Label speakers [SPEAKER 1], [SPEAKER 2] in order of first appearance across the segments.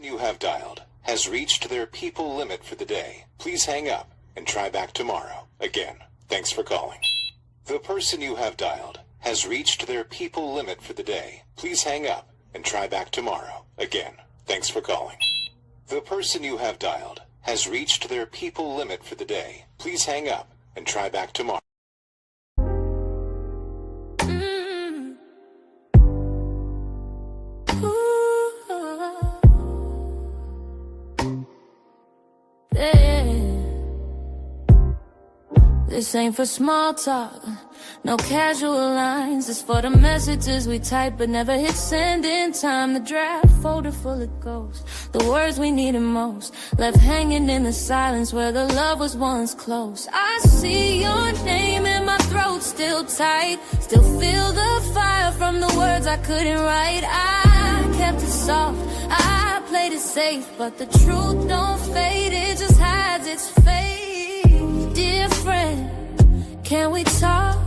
[SPEAKER 1] You have dialed has reached their people limit for the day. Please hang up and try back tomorrow. Again, thanks for calling. The person you have dialed has reached their people limit for the day. Please hang up and try back tomorrow. Again, thanks for calling. The person you have dialed has reached their people limit for the day. Please hang up and try back tomorrow.
[SPEAKER 2] This ain't for small talk, no casual lines. It's for the messages we type but never hit send in time. The draft folder full of ghosts, the words we needed most, left hanging in the silence where the love was once close. I see your name in my throat, still tight, still feel the fire from the words I couldn't write. I kept it soft, I played it safe, but the truth don't fade, it just hides its face. Dear friend, can we talk?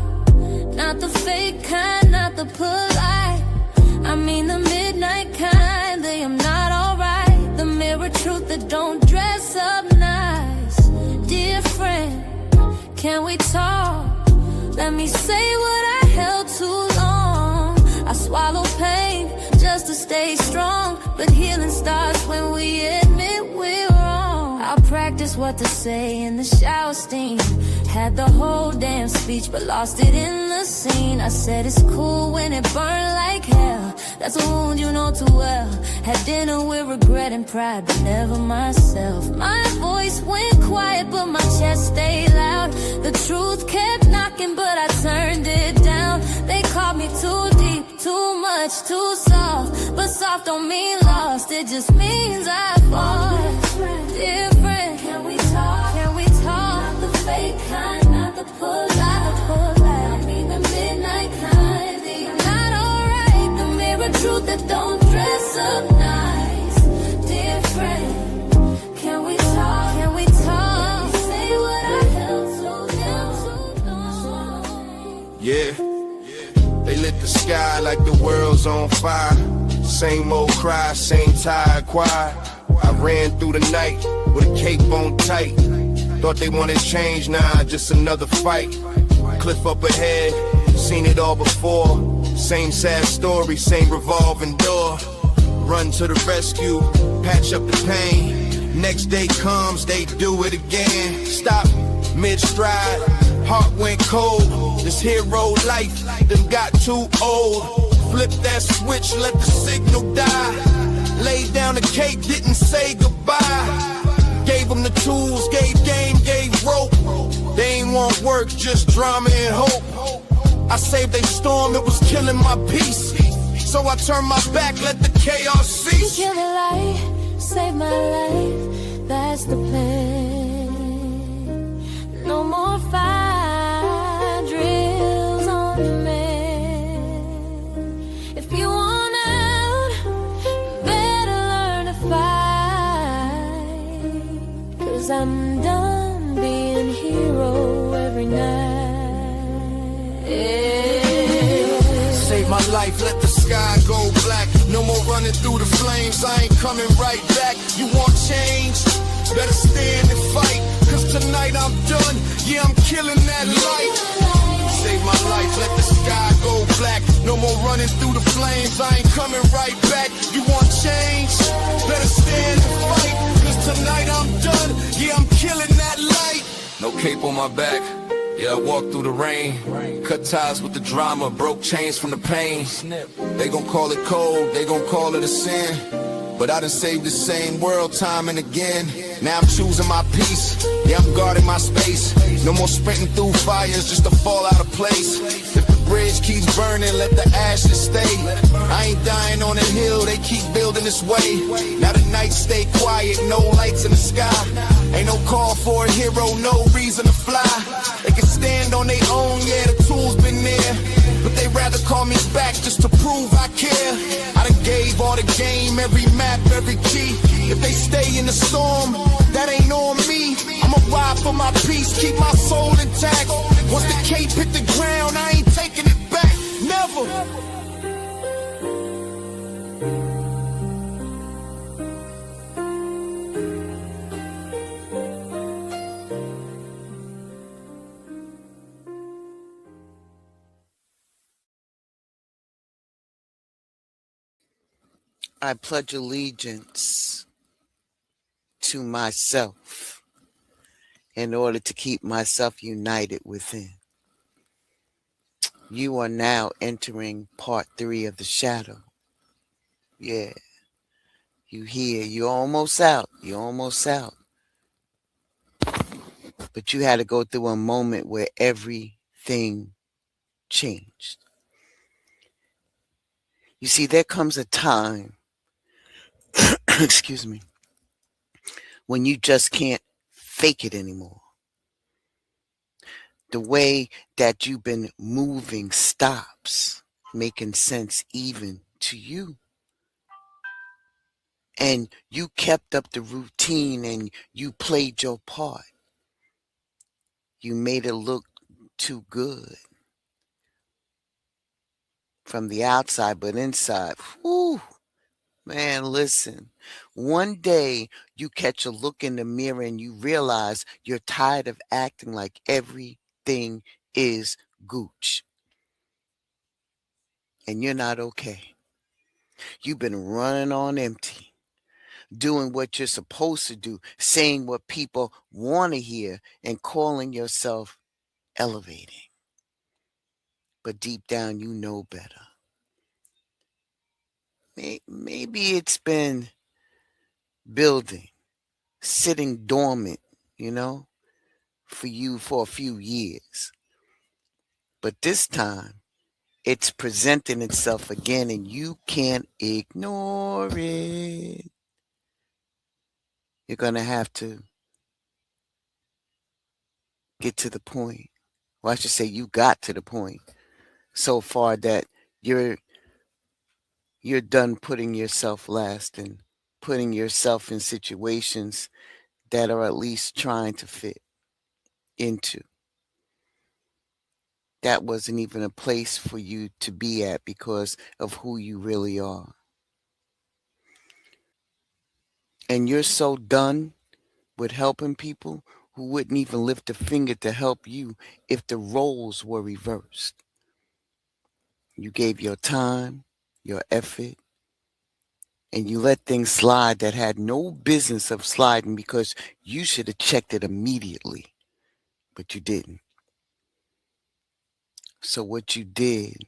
[SPEAKER 2] Not the fake kind, not the polite, I mean the midnight kind. They am not alright, the mirror truth that don't dress up nice. Dear friend, can we talk? Let me say what I held too long. I swallow pain just to stay strong, but healing starts when we admit we're wrong. I practice what to say in the shower steam, had the whole damn speech but lost it in the scene. I said it's cool when it burned like hell, that's a wound you know too well. Had dinner with regret and pride but never myself. My voice went quiet but my chest stayed loud. The truth kept knocking but I turned it down. They called me too deep, too much, too soft, but soft don't mean lost, it just means I fought. Dear friend, can we talk? Can we talk? Not the fake kind, not the polite, I mean the midnight kind. I'm not alright, the mirror truth that don't dress up nice. Dear friend, can we talk? Can we talk? Say what I held so down so long.
[SPEAKER 3] Yeah, they lit the sky like the world's on fire. Same old cry, same tired choir. I ran through the night with a cape on tight. Thought they wanted change, nah, just another fight. Cliff up ahead, seen it all before. Same sad story, same revolving door. Run to the rescue, patch up the pain. Next day comes, they do it again. Stop mid-stride, heart went cold. This hero life done got too old. Flip that switch, let the signal die. Laid down the cape, didn't say goodbye. Gave them the tools, gave game, gave rope. They ain't want work, just drama and hope. I saved a storm, it was killing my peace. So I turned my back, let the chaos cease.
[SPEAKER 2] Kill the light, save my life, that's the plan. No more fire drills on demand. If you want out, better learn to fight. 'Cause I'm done being hero every night. Yeah.
[SPEAKER 3] Save my life, let the sky go black. No more running through the flames, I ain't coming right back. You want change? Better stand and fight. 'Cause tonight I'm done, yeah, I'm killing that light. Save my life, let the sky go black. No more running through the flames, I ain't coming right back. You want change? Better stand and fight. 'Cause tonight I'm done, yeah, I'm killing that light. No cape on my back, yeah, I walked through the rain. Cut ties with the drama, broke chains from the pain. They gon' call it cold, they gon' call it a sin, but I done saved the same world time and again. Now I'm choosing my peace, yeah, I'm guarding my space. No more sprinting through fires just to fall out of place. If the bridge keeps burning, let the ashes stay. I ain't dying on a hill, they keep building this way. Now the nights stay quiet, no lights in the sky. Ain't no call for a hero, no reason to fly. They can stand on their own, yeah, the tools been there, but they rather call me back just to prove I care. I done gave all the game, every map, every key. If they stay in the storm, that ain't on me. I'ma ride for my peace, keep my soul intact. Once the cape hit the ground, I ain't taking it back, never.
[SPEAKER 4] I pledge allegiance to myself in order to keep myself united within. You are now entering part 3 of the shadow. Yeah, you here. You're almost out. You're almost out. But you had to go through a moment where everything changed. You see, there comes a time, excuse me, when you just can't fake it anymore. The way that you've been moving stops making sense even to you. And you kept up the routine and you played your part. You made it look too good from the outside, but inside, whew, man, listen. One day you catch a look in the mirror and you realize you're tired of acting like everything is gooch. And you're not okay. You've been running on empty, doing what you're supposed to do, saying what people want to hear, and calling yourself elevating. But deep down, you know better. Maybe it's been building, sitting dormant, for you for a few years. But this time, it's presenting itself again, and you can't ignore it. You're going to have to get to the point. Well, I should say you got to the point so far that you're done putting yourself last and putting yourself in situations that are at least trying to fit into. That wasn't even a place for you to be at because of who you really are. And you're so done with helping people who wouldn't even lift a finger to help you if the roles were reversed. You gave your time, your effort, and you let things slide that had no business of sliding because you should have checked it immediately, but you didn't. So what you did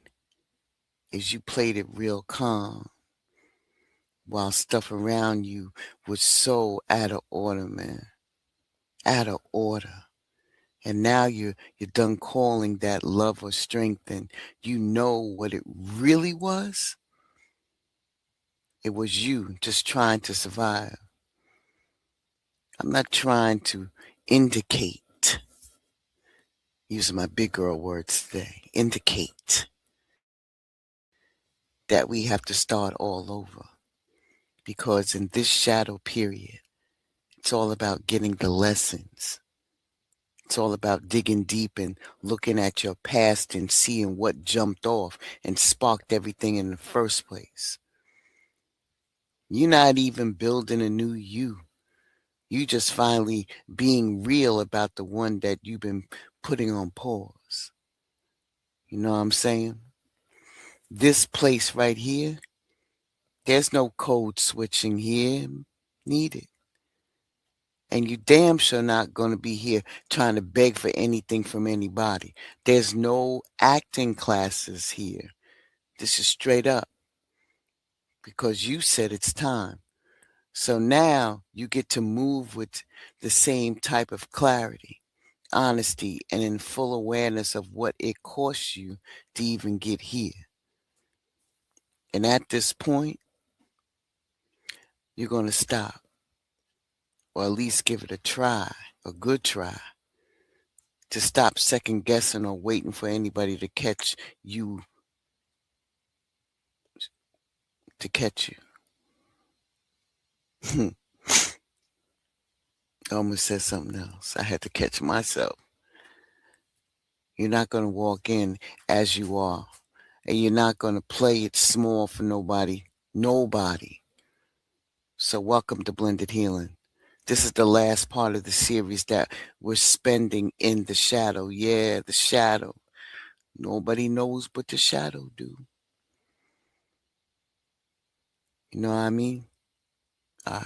[SPEAKER 4] is you played it real calm while stuff around you was so out of order, man. Out of order. And now you're done calling that love or strength, and you know what it really was? It was you just trying to survive. I'm not trying to indicate, using my big girl words today, indicate that we have to start all over. Because in this shadow period, it's all about getting the lessons. It's all about digging deep and looking at your past and seeing what jumped off and sparked everything in the first place. You're not even building a new you. You just finally being real about the one that you've been putting on pause. You know what I'm saying? This place right here, there's no code switching here needed. And you damn sure not going to be here trying to beg for anything from anybody. There's no acting classes here. This is straight up. Because you said it's time. So now you get to move with the same type of clarity, honesty, and in full awareness of what it costs you to even get here. And at this point, you're going to stop. Or at least give it a try, a good try. To stop second guessing or waiting for anybody to catch you. To catch you. I almost said something else. I had to catch myself. You're not going to walk in as you are. And you're not going to play it small for nobody. Nobody. So welcome to Blended Healing. This is the last part of the series that we're spending in the shadow. Yeah, the shadow. Nobody knows but the shadow do. You know what I mean? I'll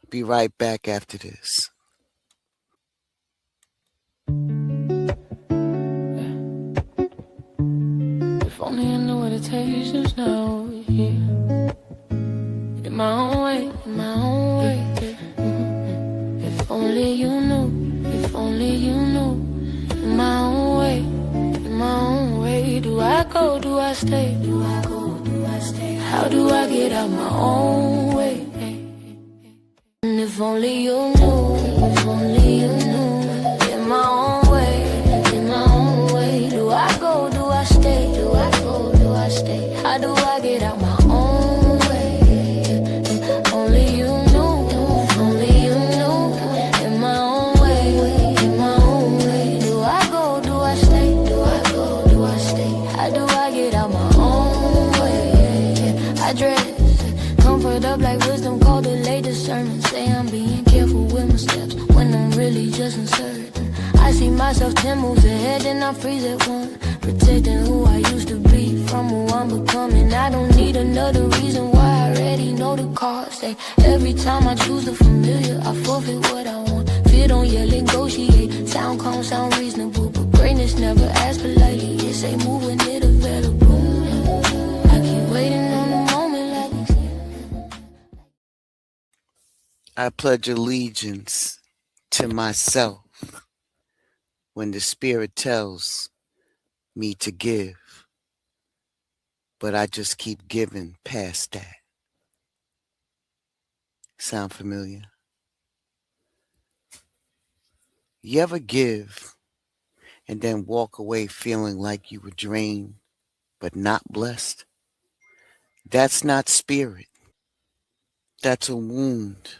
[SPEAKER 4] be right back after this.
[SPEAKER 2] If only I knew what it takes just now, yeah. In my own way, in my own way. If only you knew, if only you knew. In my own way, in my own way. Do I go, do I stay? Do I go, do I stay? How do I get out my own way? And if only you knew, if only you knew. In my own way, in my own way. Do I go, do I stay? Do I go, do I stay? How do I get out my own way? Only you knew, only you knew. In my own way, in my own way. Do I go, do I stay? Do I go, do I stay? How do I get out my own way? I dress comfort up like wisdom, call the latest sermon. Say I'm being careful with my steps when I'm really just uncertain. I see myself 10 moves ahead and I freeze at one. Protecting who I used to be from who I'm becoming. I don't need another reason why, I already know the cost. Say every time I choose the familiar, I forfeit what I want. Fear don't yet negotiate. Sound calm, sound reasonable, but greatness never asks politely. It say move when it available. I keep waiting on the moment like
[SPEAKER 4] I pledge allegiance to myself when the Spirit tells me to give, but I just keep giving past that. Sound familiar? You ever give and then walk away feeling like you were drained but not blessed? That's not spirit. That's a wound.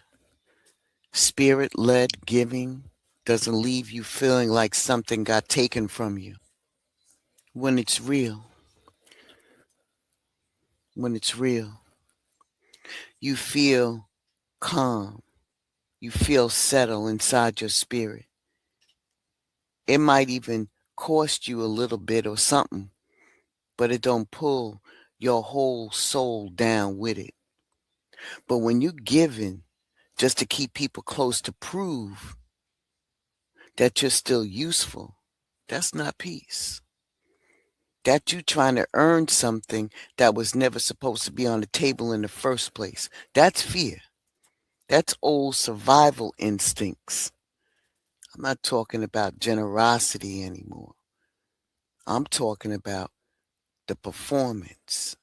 [SPEAKER 4] Spirit-led giving doesn't leave you feeling like something got taken from you. When it's real, you feel calm. You feel settled inside your spirit. It might even cost you a little bit or something, but it don't pull your whole soul down with it. But when you giving just to keep people close to prove that you're still useful, that's not peace. That you trying to earn something that was never supposed to be on the table in the first place. That's fear. That's old survival instincts. I'm not talking about generosity anymore. I'm talking about the performance.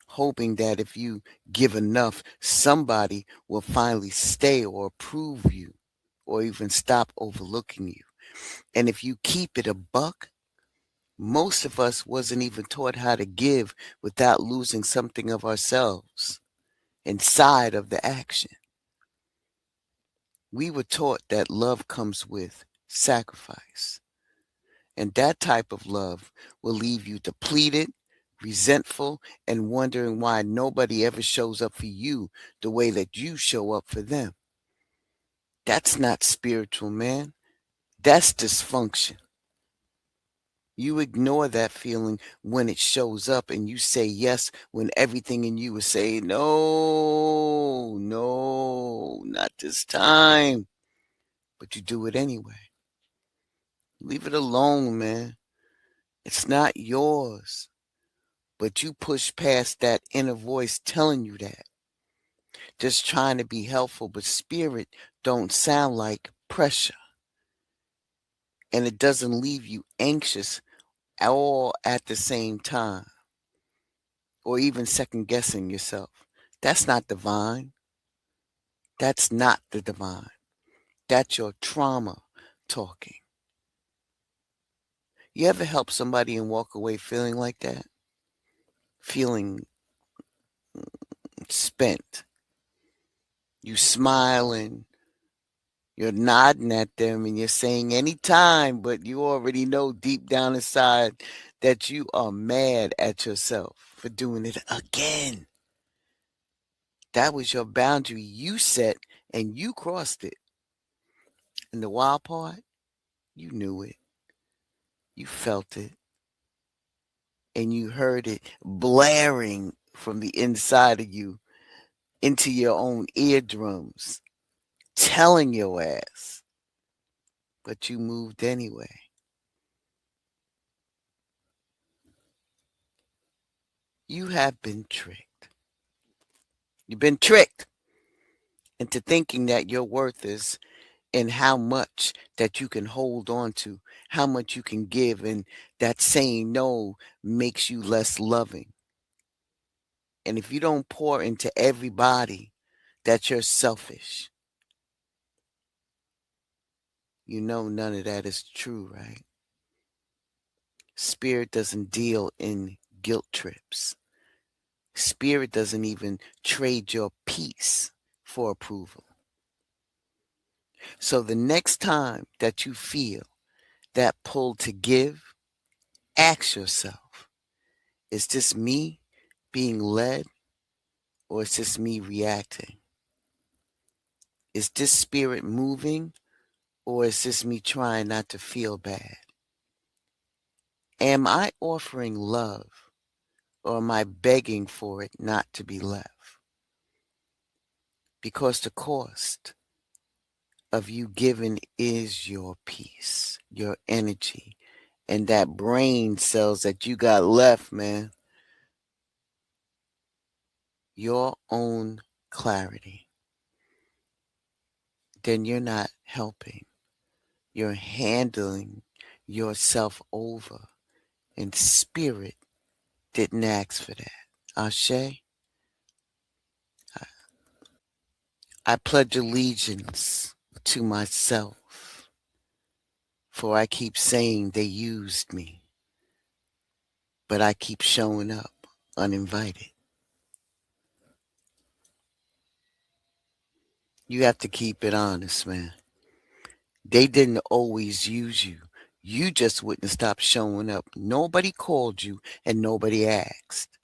[SPEAKER 4] Hoping that if you give enough, somebody will finally stay or approve you or even stop overlooking you. And if you keep it a buck, most of us wasn't even taught how to give without losing something of ourselves inside of the action. We were taught that love comes with sacrifice. And that type of love will leave you depleted, resentful, and wondering why nobody ever shows up for you the way that you show up for them. That's not spiritual, man. That's dysfunction. You ignore that feeling when it shows up and you say yes when everything in you is saying, no, not this time. But you do it anyway. Leave it alone, man. It's not yours. But you push past that inner voice telling you that. Just trying to be helpful, but spirit don't sound like pressure. And it doesn't leave you anxious all at the same time. Or even second guessing yourself. That's not divine. That's not the divine. That's your trauma talking. You ever help somebody and walk away feeling like that? Feeling spent. You smiling, you're nodding at them and you're saying anytime, but you already know deep down inside that you are mad at yourself for doing it again. That was your boundary you set and you crossed it. And the wild part, you knew it. You felt it. And you heard it blaring from the inside of you into your own eardrums, telling your ass, but you moved anyway. You have been tricked. You've been tricked into thinking that your worth is in how much that you can hold on to, how much you can give, and that saying no makes you less loving. And if you don't pour into everybody, that you're selfish. You know none of that is true, right? Spirit doesn't deal in guilt trips. Spirit doesn't even trade your peace for approval. So the next time that you feel that pull to give, ask yourself, is this me being led, or is this me reacting? Is this spirit moving, or is this me trying not to feel bad? Am I offering love, or am I begging for it not to be left? Because the cost of you giving is your peace, your energy, and that brain cells that you got left, man. Your own clarity. Then you're not helping. You're handling yourself over. And spirit didn't ask for that. Ashe, I pledge allegiance to myself, for I keep saying they used me, but I keep showing up uninvited. You have to keep it honest, man. They didn't always use you. You just wouldn't stop showing up. Nobody called you and nobody asked,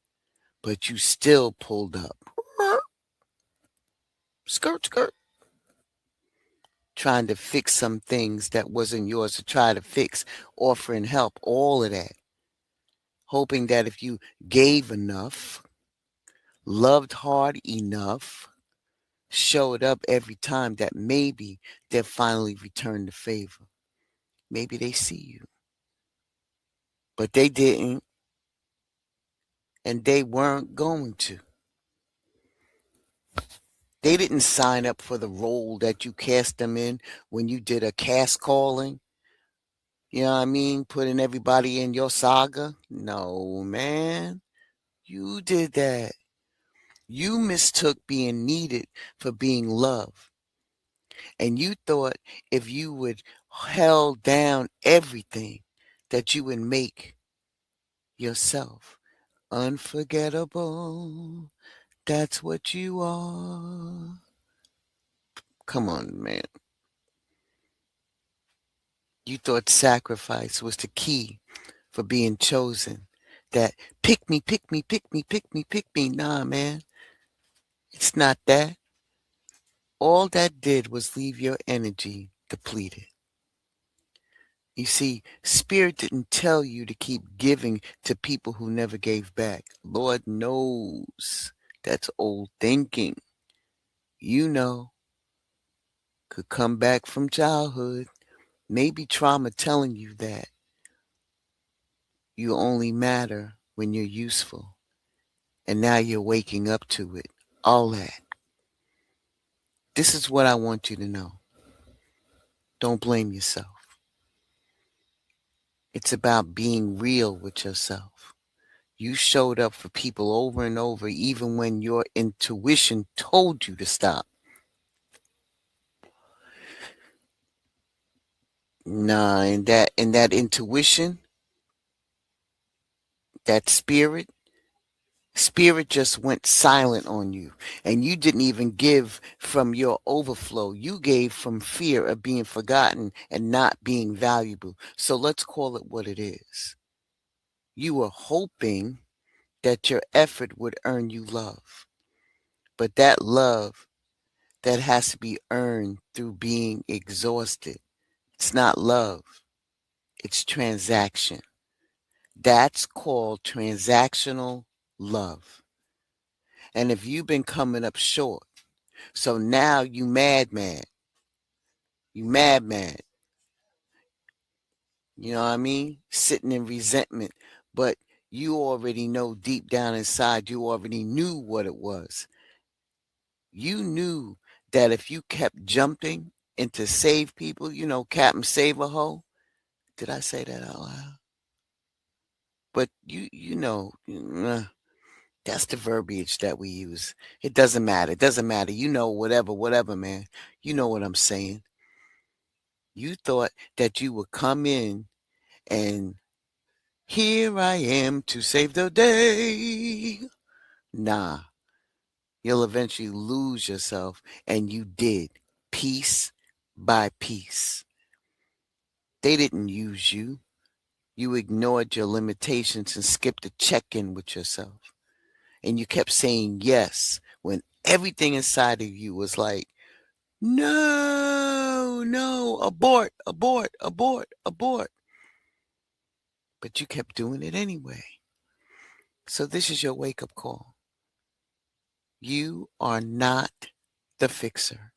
[SPEAKER 4] but you still pulled up. Skirt, skirt. Trying to fix some things that wasn't yours to try to fix, offering help, all of that. Hoping that if you gave enough, loved hard enough, showed up every time, that maybe they'll finally return the favor. Maybe they see you. But they didn't, and they weren't going to. They didn't sign up for the role that you cast them in when you did a cast calling. You know what I mean? Putting everybody in your saga. No, man. You did that. You mistook being needed for being loved. And you thought if you would held down everything that you would make yourself unforgettable. That's what you are. Come on, man. You thought sacrifice was the key for being chosen. That pick me, pick me, pick me, pick me, pick me. Nah, man. It's not that. All that did was leave your energy depleted. You see, Spirit didn't tell you to keep giving to people who never gave back. Lord knows that's old thinking. You know, could come back from childhood. Maybe trauma telling you that you only matter when you're useful. And now you're waking up to it. All that. This is what I want you to know. Don't blame yourself. It's about being real with yourself. You showed up for people over and over, even when your intuition told you to stop. Nah, and that intuition, that spirit just went silent on you. And you didn't even give from your overflow. You gave from fear of being forgotten and not being valuable. So let's call it what it is. You were hoping that your effort would earn you love. But that love, that has to be earned through being exhausted. It's not love. It's transaction. That's called transactional love. And if you've been coming up short, so now you mad. You mad. You know what I mean? Sitting in resentment. But you already know deep down inside, you already knew what it was. You knew that if you kept jumping and to save people, Captain Save a Hoe. Did I say that out loud? But that's the verbiage that we use. It doesn't matter. It doesn't matter. Whatever, man. You know what I'm saying. You thought that you would come in and here I am to save the day. Nah, you'll eventually lose yourself, and you did, piece by piece. They didn't use you. You ignored your limitations and skipped a check-in with yourself. And you kept saying yes when everything inside of you was like, no, abort. But you kept doing it anyway. So this is your wake-up call. You are not the fixer,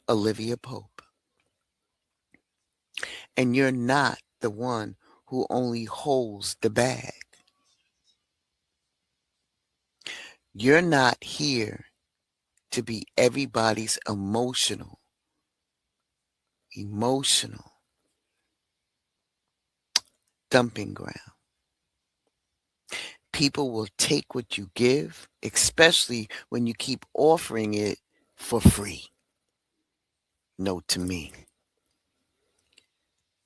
[SPEAKER 4] Olivia Pope. And you're not the one who only holds the bag. You're not here to be everybody's emotional dumping ground. People will take what you give, especially when you keep offering it for free. Note to me.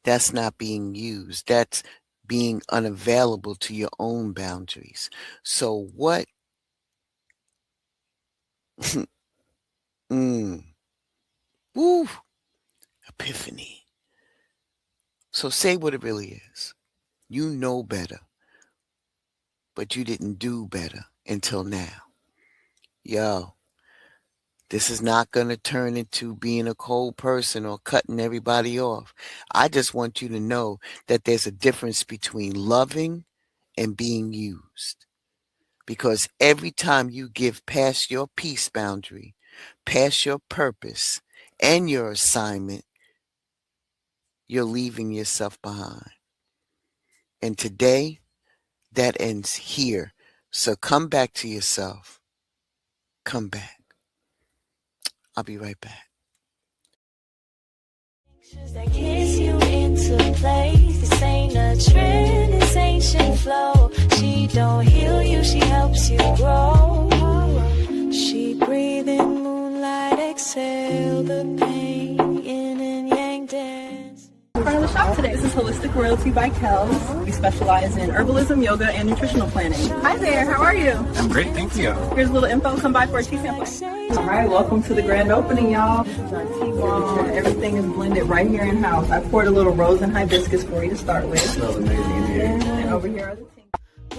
[SPEAKER 4] That's not being used. That's being unavailable to your own boundaries. So what? Woo! Epiphany. So say what it really is. You know better, but you didn't do better until now. Yo, this is not going to turn into being a cold person or cutting everybody off. I just want you to know that there's a difference between loving and being used. Because every time you give past your peace boundary, past your purpose and your assignment, you're leaving yourself behind. And today, that ends here. So come back to yourself. Come back. I'll be right back.
[SPEAKER 2] That kiss you into place. This ain't a trend, it's ancient flow. She don't heal you, she helps you grow. She breathe in moonlight, exhale the pain, yin and yang dance.
[SPEAKER 5] In front of the shop today. This is Holistic Royalty by Kels. We specialize in herbalism, yoga, and nutritional planning. Hi there, how are you?
[SPEAKER 6] I'm great, thank you.
[SPEAKER 5] Here's a little info. Come by for a tea sample. All right, welcome to the grand opening, y'all. Our tea wall, everything is blended right here in house. I poured a little rose and hibiscus for you to start with.
[SPEAKER 6] Smells amazing in here.
[SPEAKER 5] And over here are the tea.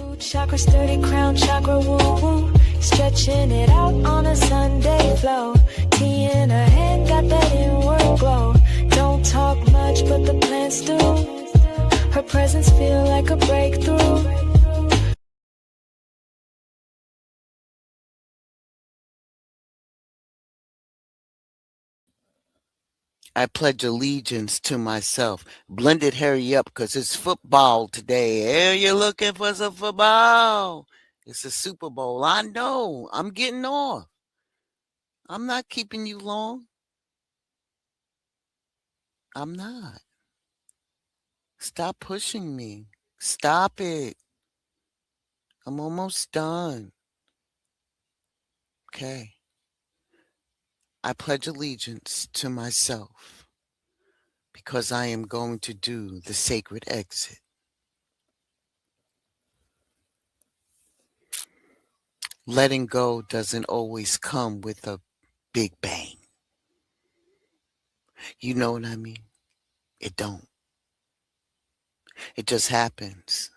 [SPEAKER 2] Root chakra sturdy, crown chakra woo woo. Stretching it out on a Sunday flow. Tea in her hand, got that inward glow. Don't talk much, but the plants do. Her presence feel like a breakthrough.
[SPEAKER 4] I pledge allegiance to myself. Blended, hurry up, because it's football today. Hey, you're looking for some football. It's a Super Bowl. I know. I'm getting off. I'm not keeping you long. I'm not. Stop pushing me. Stop it. I'm almost done. Okay. I pledge allegiance to myself because I am going to do the sacred exit. Letting go doesn't always come with a big bang. You know what I mean? It don't. It just happens.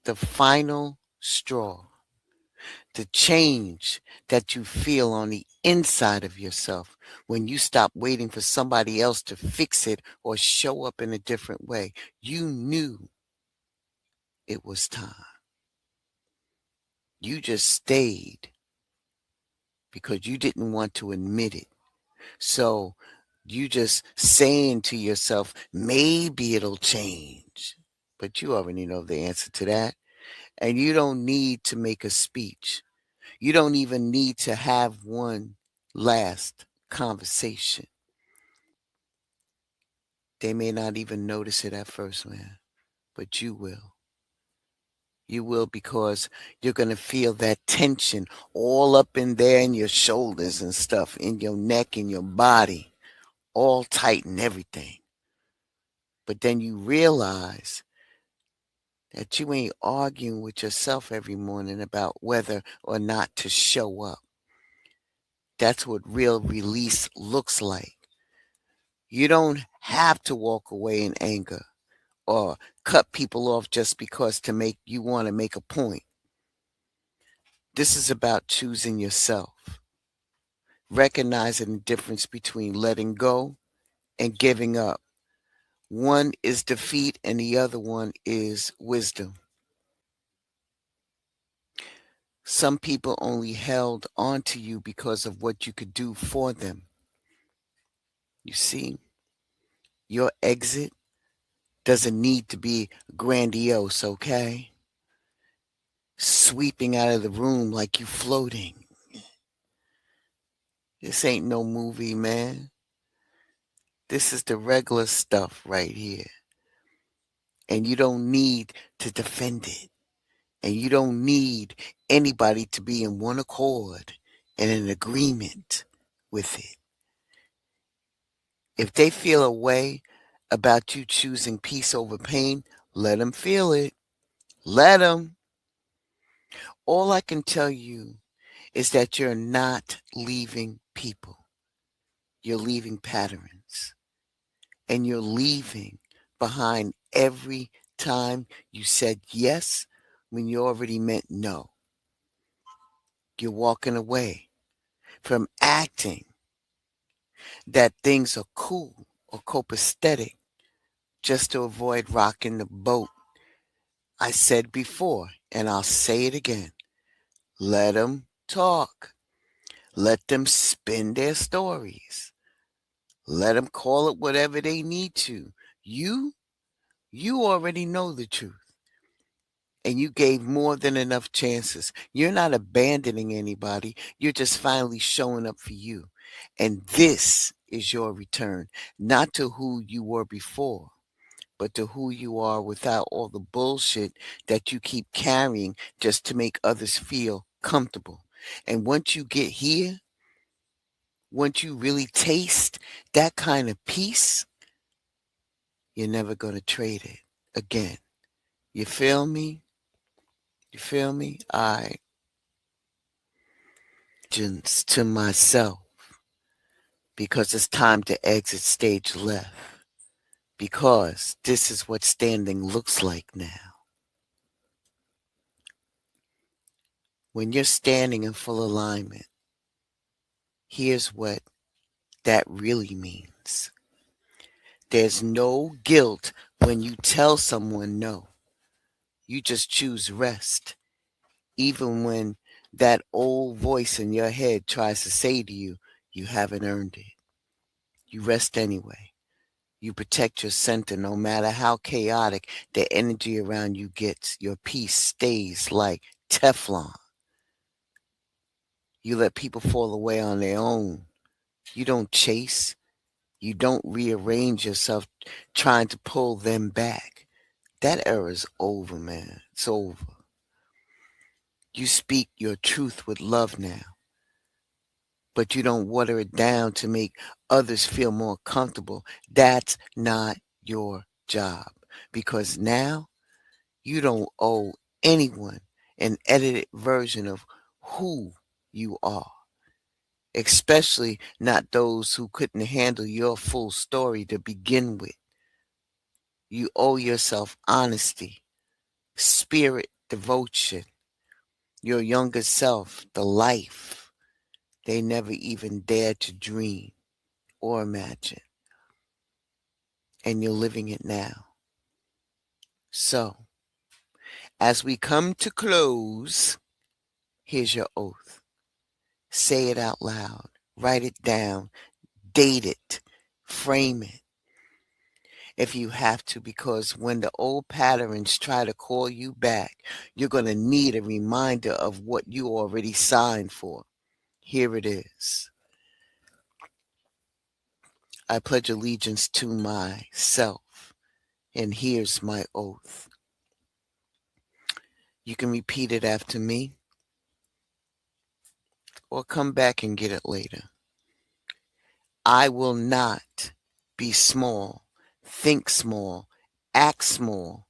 [SPEAKER 4] The final straw, the change that you feel on the inside of yourself when you stop waiting for somebody else to fix it or show up in a different way. You knew it was time. You just stayed because you didn't want to admit it. So you just saying to yourself, maybe it'll change. But you already know the answer to that. And you don't need to make a speech. You don't even need to have one last conversation. They may not even notice it at first, man, but you will. You will, because you're going to feel that tension all up in there in your shoulders and stuff, in your neck, in your body, all tight and everything. But then you realize that you ain't arguing with yourself every morning about whether or not to show up. That's what real release looks like. You don't have to walk away in anger or cut people off just because you want to make a point. This is about choosing yourself, recognizing the difference between letting go and giving up. One is defeat and the other one is wisdom. Some people only held on to you because of what you could do for them. You see, your exit doesn't need to be grandiose, okay? Sweeping out of the room like you floating. This ain't no movie, man. This is the regular stuff right here. And you don't need to defend it. And you don't need anybody to be in one accord and in agreement with it. If they feel a way about you choosing peace over pain, let them feel it. Let them. All I can tell you is that you're not leaving people. You're leaving patterns. And you're leaving behind every time you said yes when you already meant no. You're walking away from acting that things are cool or copacetic just to avoid rocking the boat. I said before, and I'll say it again. Let them talk. Let them spin their stories. Let them call it whatever they need to. You already know the truth. And you gave more than enough chances. You're not abandoning anybody. You're just finally showing up for you. And this is your return, not to who you were before, but to who you are without all the bullshit that you keep carrying just to make others feel comfortable. And once you get here, once you really taste that kind of peace, you're never going to trade it again. You feel me? You feel me? I just to myself, because it's time to exit stage left, because this is what standing looks like now. When you're standing in full alignment, here's what that really means. There's no guilt when you tell someone no. You just choose rest, even when that old voice in your head tries to say to you, you haven't earned it. You rest anyway. You protect your center no matter how chaotic the energy around you gets. Your peace stays like Teflon. You let people fall away on their own. You don't chase. You don't rearrange yourself trying to pull them back. That era's over, man. It's over. You speak your truth with love now, but you don't water it down to make others feel more comfortable. That's not your job, because now you don't owe anyone an edited version of who you are, especially not those who couldn't handle your full story to begin with. You owe yourself honesty, spirit, devotion, your younger self, the life they never even dared to dream or imagine. And you're living it now. So, as we come to close, here's your oath. Say it out loud. Write it down. Date it. Frame it if you have to, because when the old patterns try to call you back, you're going to need a reminder of what you already signed for. Here it is. I pledge allegiance to myself, and here's my oath. You can repeat it after me, or come back and get it later. I will not be small, think small, act small,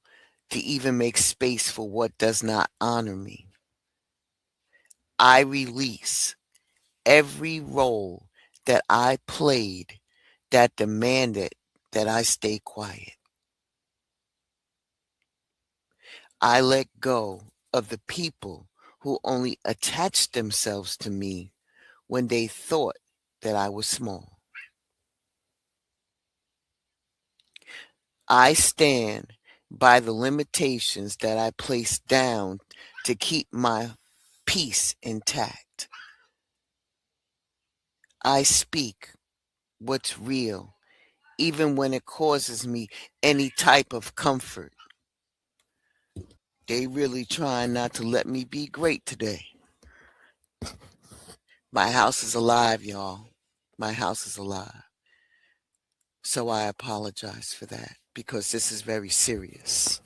[SPEAKER 4] to even make space for what does not honor me. I release every role that I played that demanded that I stay quiet. I let go of the people who only attached themselves to me when they thought that I was small. I stand by the limitations that I placed down to keep my peace intact. I speak what's real, even when it causes me any type of comfort. They really trying not to let me be great today. My house is alive, y'all. My house is alive. So I apologize for that, because this is very serious.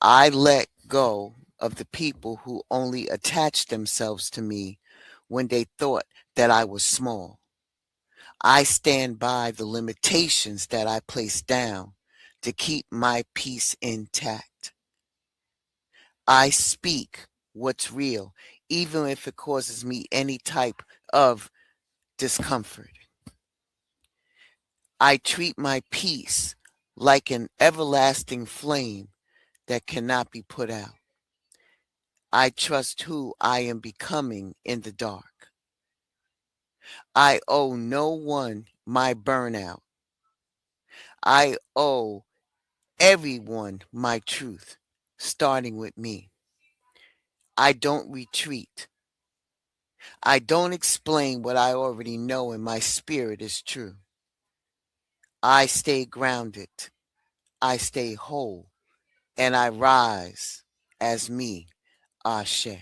[SPEAKER 4] I let go of the people who only attached themselves to me when they thought that I was small. I stand by the limitations that I placed down to keep my peace intact. I speak what's real, even if it causes me any type of discomfort. I treat my peace like an everlasting flame that cannot be put out. I trust who I am becoming in the dark. I owe no one my burnout. I owe everyone my truth, starting with me. I don't retreat. I don't explain what I already know, and my spirit is true. I stay grounded. I stay whole, and I rise as me, Ashe.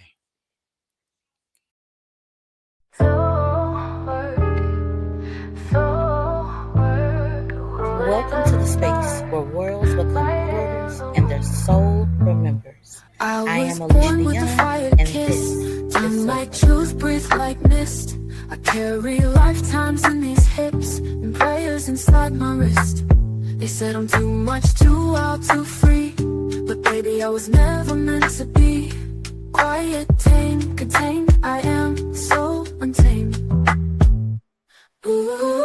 [SPEAKER 7] Welcome to the space where worlds become portals and their soul remembers. I am Alicia Young, and this is
[SPEAKER 2] like truth, breathe like mist. I carry lifetimes in these hips and prayers inside my wrist. They said I'm too much, too wild, too free, but baby, I was never meant to be. Quiet, tame, contained, I am so untamed. Ooh.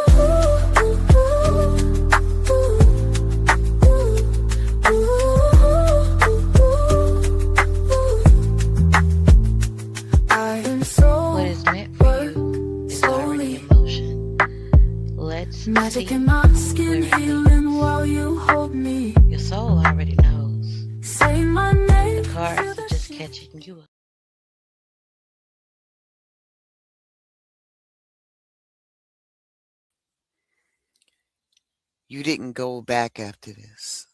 [SPEAKER 2] Magic in my skin, healing while you hold me.
[SPEAKER 7] Your soul already knows.
[SPEAKER 2] Say my name.
[SPEAKER 7] The cards are just catching you up.
[SPEAKER 4] You didn't go back after this.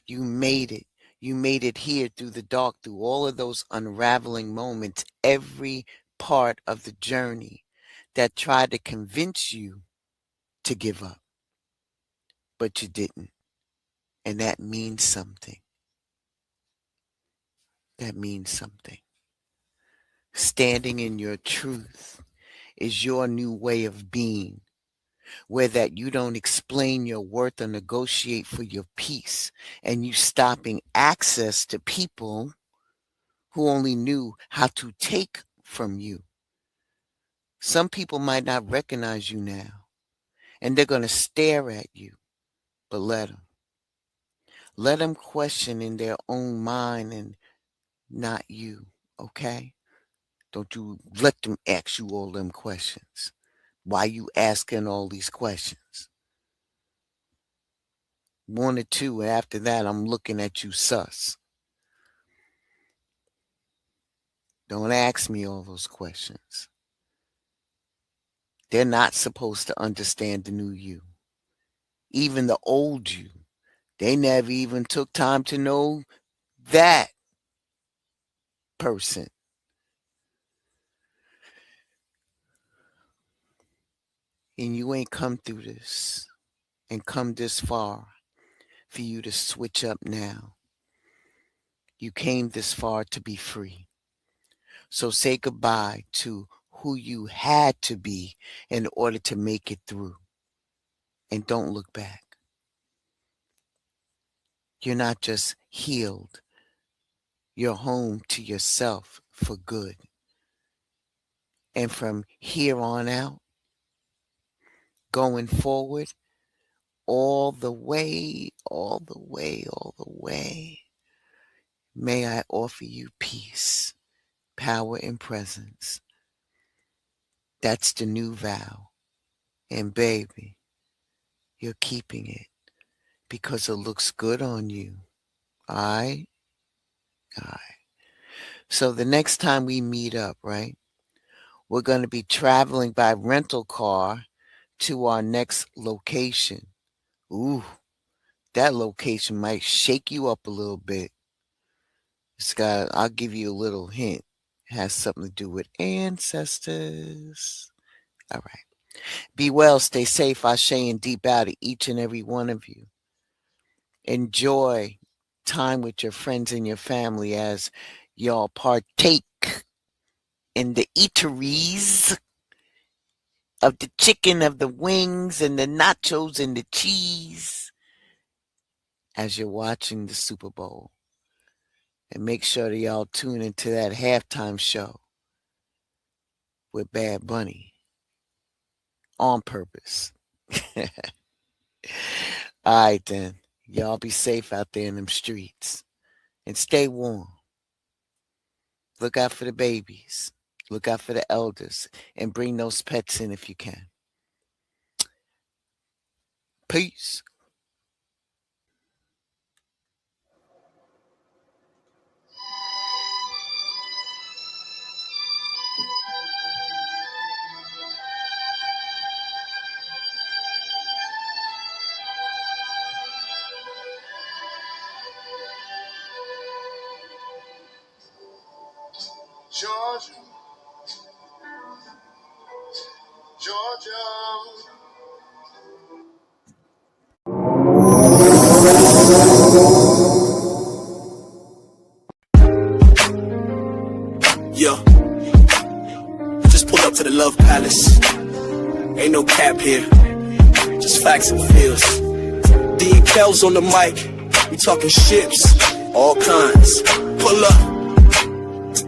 [SPEAKER 4] You made it. You made it here through the dark, through all of those unraveling moments, every part of the journey that tried to convince you to give up. But you didn't. And that means something. That means something. Standing in your truth is your new way of being, where that you don't explain your worth or negotiate for your peace, and you stopping access to people who only knew how to take from you. Some people might not recognize you now, and they're going to stare at you, but let them. Let them question in their own mind and not you, okay? Don't you let them ask you all them questions. Why you asking all these questions? One or two, and after that, I'm looking at you sus. Don't ask me all those questions. They're not supposed to understand the new you. Even the old you. They never even took time to know that person. And you ain't come through this and come this far for you to switch up now. You came this far to be free. So say goodbye to who you had to be in order to make it through. And don't look back. You're not just healed. You're home to yourself for good. And from here on out, going forward, all the way, may I offer you peace, power, and presence. That's the new vow. And baby, you're keeping it because it looks good on you. All right? So the next time we meet up, right, we're going to be traveling by rental car to our next location. Ooh, that location might shake you up a little bit. I'll give you a little hint. It has something to do with ancestors. All right. Be well, stay safe, Ashe, and deep out of each and every one of you. Enjoy time with your friends and your family as y'all partake in the eateries of the chicken, of the wings, and the nachos, and the cheese as you're watching the Super Bowl. And make sure that y'all tune into that halftime show with Bad Bunny on purpose. All right, then. Y'all be safe out there in them streets. And stay warm. Look out for the babies. Look out for the elders. And bring those pets in if you can. Peace.
[SPEAKER 3] Georgia, Georgia.
[SPEAKER 8] Yo, just pulled up to the Love Palace. Ain't no cap here, just facts and feels. D and Kel's on the mic, we talking ships, all kinds. Pull up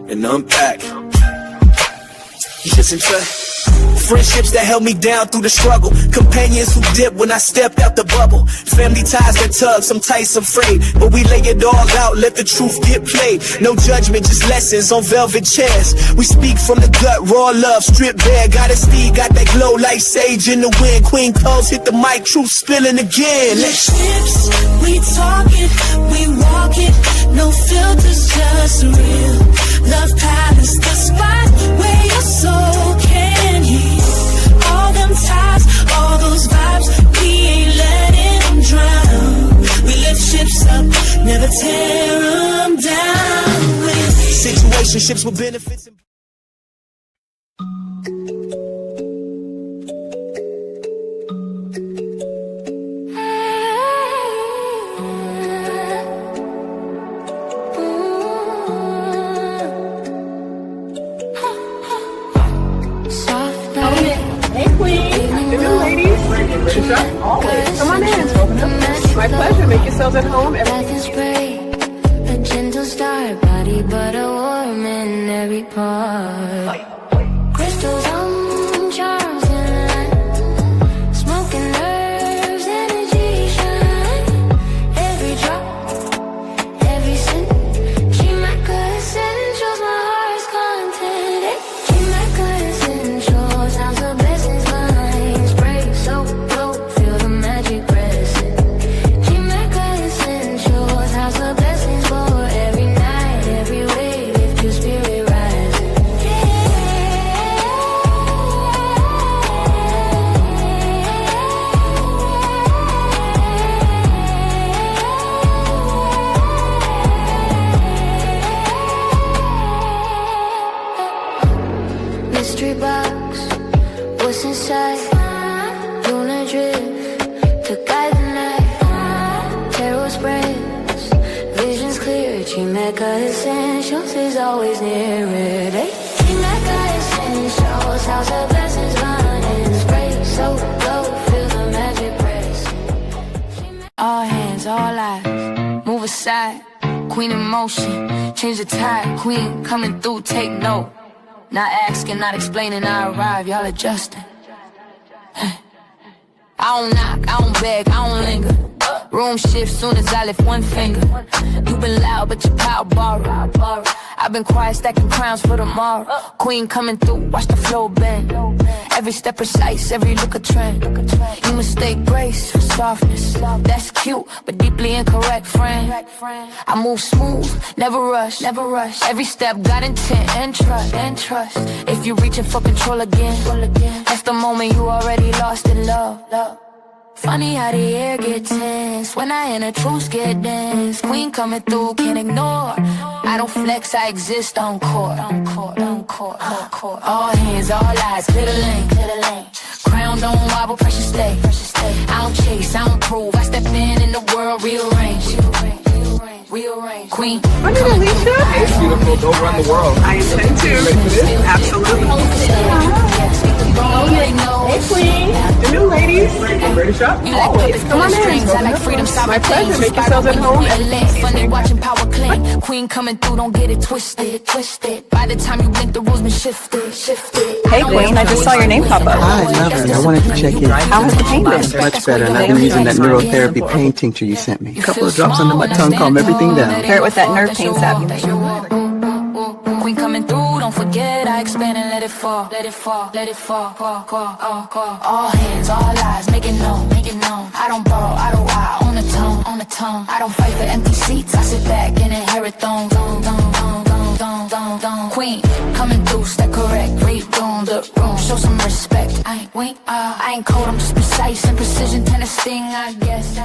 [SPEAKER 8] and unpack. Listen to friendships that held me down through the struggle. Companions who dipped when I stepped out the bubble. Family ties that tug, some tight, some frayed. But we lay it all out, let the truth get played. No judgment, just lessons on velvet chairs. We speak from the gut, raw love, stripped bare. Got a steed, got that glow like sage in the wind. Queen Coles hit the mic, truth spilling again.
[SPEAKER 9] Ships, we talk it, we walk it. No filters, just real. Love Palace, the spot where your soul can heal. All them ties, all those vibes, we ain't letting them drown. We lift ships up, never tear them down.
[SPEAKER 8] Situationships with benefits and
[SPEAKER 5] Always. Come on in. My pleasure. Make yourselves at home.
[SPEAKER 2] A gentle star, body but a warm in every part. Crystals on charms and light. Smoking nerves, energy shine. Every drop, every scent. Chemical essentials, my heart's content. Chemical essentials, sounds of blessings behind. Spray so low, feel the magic present. Chemical essentials, house of blessings for every night, every way. Lift your spirit rising. side, lunar drift to guide the night. Tarot springs, visions clear. Chimeka essentials is always near it. Chimeka essentials, house of blessings, running spray. So low, feel the magic press. All hands, all eyes, move aside. Queen in motion, change the tide. Queen coming through, take note. Not asking, not explaining, I arrive, y'all adjusting. I don't knock, I don't beg, I don't linger. Room shift soon as I lift one finger. You been loud, but your power borrowed. I've been quiet, stacking crowns for tomorrow. Queen coming through, watch the flow bend. Every step precise, every look a trend. You mistake grace for softness. That's cute, but deeply incorrect, friend. I move smooth, never rush. Every step got intent and trust. If you're reaching for control again, that's the moment you already lost in love. Funny how the air get tense when I enter, truths get dense. Queen coming through, can't ignore. I don't flex, I exist on court. All hands, all eyes, clear the lane. Crown don't wobble, pressure stay. I don't chase, I don't prove. I step in the world, rearrange. Queen.
[SPEAKER 5] What did Alicia?
[SPEAKER 6] It's beautiful. Go run the world.
[SPEAKER 5] I intend to. Absolutely. Hey, Queen. Afternoon, ladies. Ready to shop? Always. Come on in. My pleasure. Make yourselves at home.
[SPEAKER 2] Funny watching power claim. Queen coming through, don't get it twisted. By the time you blink, the rules been shifted.
[SPEAKER 5] Hey, Queen. I just saw your name pop up.
[SPEAKER 4] Hi, lovely. I wanted to check in.
[SPEAKER 5] How has the pain been?
[SPEAKER 4] Much better, and I've been using that neurotherapy pain tincture you sent me. A couple of drops under my tongue, calm everything down.
[SPEAKER 5] Pair it with that nerve pain salve you made.
[SPEAKER 2] Queen coming through, don't forget I expand and let it fall. All hands, all eyes, make it known. I don't borrow, I don't lie, on the tongue. I don't fight for empty seats, I sit back and inherit thrones. Queen coming through, step correct, read the room, show some respect. I ain't cold, I'm just precise and precision, tennis sting, I guess.